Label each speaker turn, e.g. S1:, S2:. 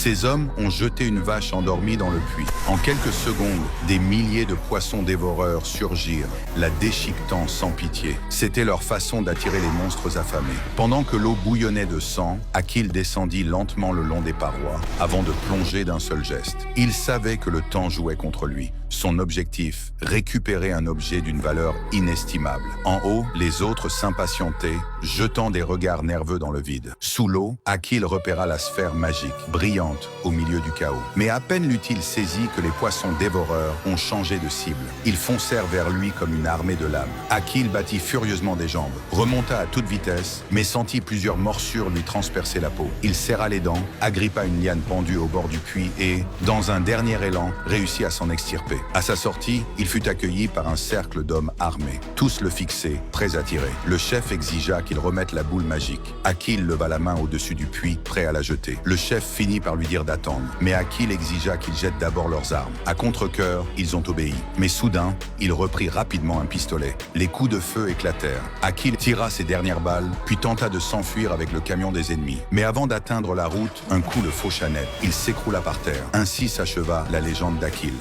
S1: Ces hommes ont jeté une vache endormie dans le puits. En quelques secondes, des milliers de poissons dévoreurs surgirent, la déchiquetant sans pitié. C'était leur façon d'attirer les monstres affamés. Pendant que l'eau bouillonnait de sang, Achille descendit lentement le long des parois, avant de plonger d'un seul geste. Il savait que le temps jouait contre lui. Son objectif, récupérer un objet d'une valeur inestimable. En haut, les autres s'impatientaient, jetant des regards nerveux dans le vide. Sous l'eau, Achille repéra la sphère magique, brillante au milieu du chaos. Mais à peine l'eut-il saisi que les poissons dévoreurs ont changé de cible. Ils foncèrent vers lui comme une armée de lames. Achille battit furieusement des jambes, remonta à toute vitesse, mais sentit plusieurs morsures lui transpercer la peau. Il serra les dents, agrippa une liane pendue au bord du puits et, dans un dernier élan, réussit à s'en extirper. À sa sortie, il fut accueilli par un cercle d'hommes armés. Tous le fixaient, prêts à tirer. Le chef exigea qu'il remette la boule magique. Achille leva la main au-dessus du puits, prêt à la jeter. Le chef finit par lui dire d'attendre, mais Achille exigea qu'ils jettent d'abord leurs armes. À contre-cœur, ils ont obéi. Mais soudain, il reprit rapidement un pistolet. Les coups de feu éclatèrent. Achille tira ses dernières balles, puis tenta de s'enfuir avec le camion des ennemis. Mais avant d'atteindre la route, un coup le faucha net. Il s'écroula par terre. Ainsi s'acheva la légende d'Achille.